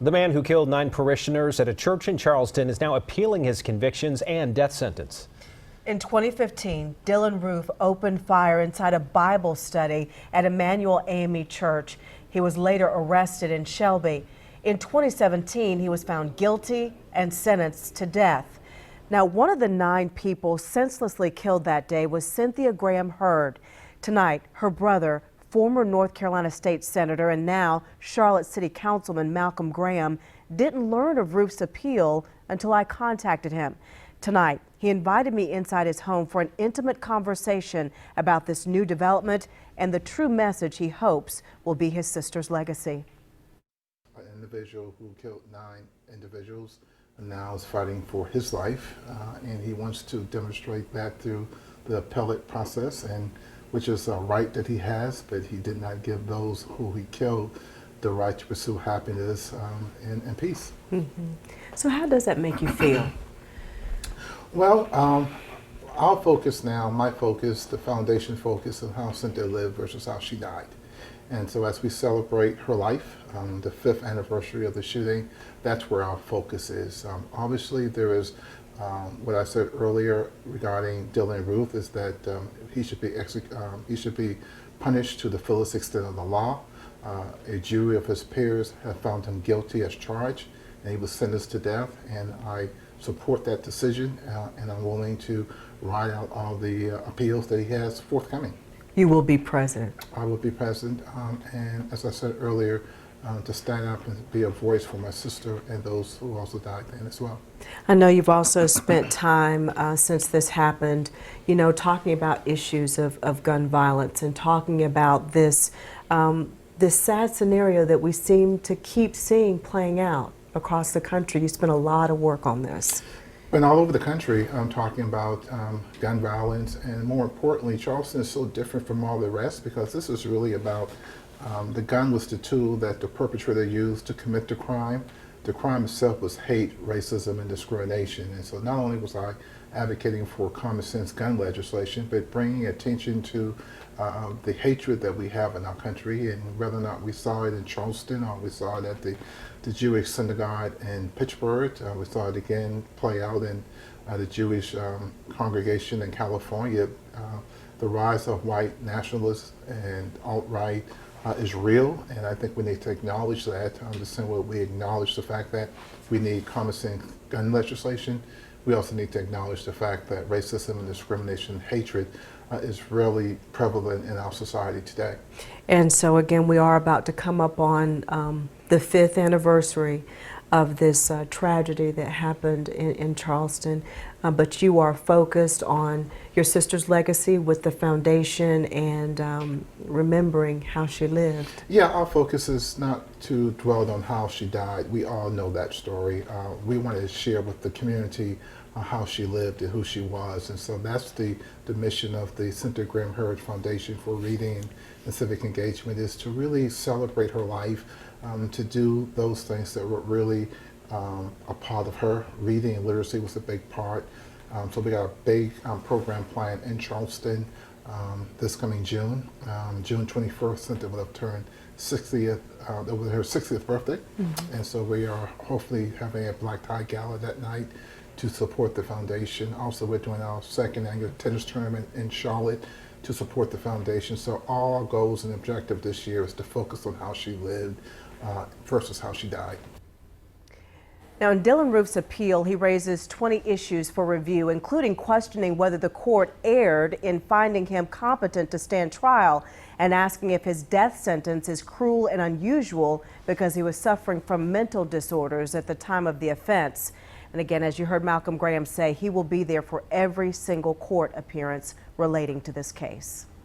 The man who killed 9 parishioners at a church in Charleston is now appealing his convictions and death sentence. In 2015, Dylann Roof opened fire inside a Bible study at Emmanuel AME Church. He was later arrested in Shelby. In 2017, he was found guilty and sentenced to death. Now, one of the 9 people senselessly killed that day was Cynthia Graham Hurd. Tonight, her brother, former North Carolina State Senator and now Charlotte City Councilman Malcolm Graham, didn't learn of Roof's appeal until I contacted him. Tonight, he invited me inside his home for an intimate conversation about this new development and the true message he hopes will be his sister's legacy. An individual who killed 9 individuals now is fighting for his life, and he wants to demonstrate that through the appellate process, and which is a right that he has, but he did not give those who he killed the right to pursue happiness and peace. So how does that make you feel? Well, our focus now, my focus, the foundation focus of how Cynthia lived versus how she died. And so as we celebrate her life, the 5th anniversary of the shooting, that's where our focus is. Obviously, there is what I said earlier regarding Dylann Roof is that he should be punished to the fullest extent of the law. A jury of his peers have found him guilty as charged, and he was sentenced to death. And I support that decision, and I'm willing to ride out all the appeals that he has forthcoming. You will be president. I will be president, and as I said earlier, to stand up and be a voice for my sister and those who also died then as well. I know you've also spent time since this happened, you know, talking about issues of gun violence and talking about this, this sad scenario that we seem to keep seeing playing out across the country. You spent a lot of work on this. And all over the country, I'm talking about gun violence, and more importantly, Charleston is so different from all the rest because this is really about the gun was the tool that the perpetrator used to commit the crime. The crime itself was hate, racism, and discrimination. And so not only was I advocating for common sense gun legislation, but bringing attention to the hatred that we have in our country, and whether or not we saw it in Charleston or we saw it at the Jewish synagogue in Pittsburgh. We saw it again play out in the Jewish congregation in California. The rise of white nationalists and alt-right is real, and I think we need to acknowledge that. The same way we acknowledge the fact that we need common sense gun legislation, we also need to acknowledge the fact that racism and discrimination and hatred is really prevalent in our society today. And so again, we are about to come up on the 5th anniversary of this tragedy that happened in Charleston, but you are focused on your sister's legacy with the foundation and remembering how she lived. Yeah, our focus is not to dwell on how she died. We all know that story. We want to share with the community how she lived and who she was, and so that's the mission of the Cynthia Graham Hurd Foundation for Reading and Civic Engagement, is to really celebrate her life, to do those things that were really a part of her. Reading and literacy was a big part. So we got a big program planned in Charleston this coming June. June 21st, Cynthia will have turned 60th, it was her 60th birthday. And so we are hopefully having a black tie gala that night to support the foundation. Also, we're doing our 2nd annual tennis tournament in Charlotte to support the foundation. So all our goals and objective this year is to focus on how she lived versus how she died. Now, in Dylann Roof's appeal, he raises 20 issues for review, including questioning whether the court erred in finding him competent to stand trial and asking if his death sentence is cruel and unusual because he was suffering from mental disorders at the time of the offense. And again, as you heard Malcolm Graham say, he will be there for every single court appearance relating to this case.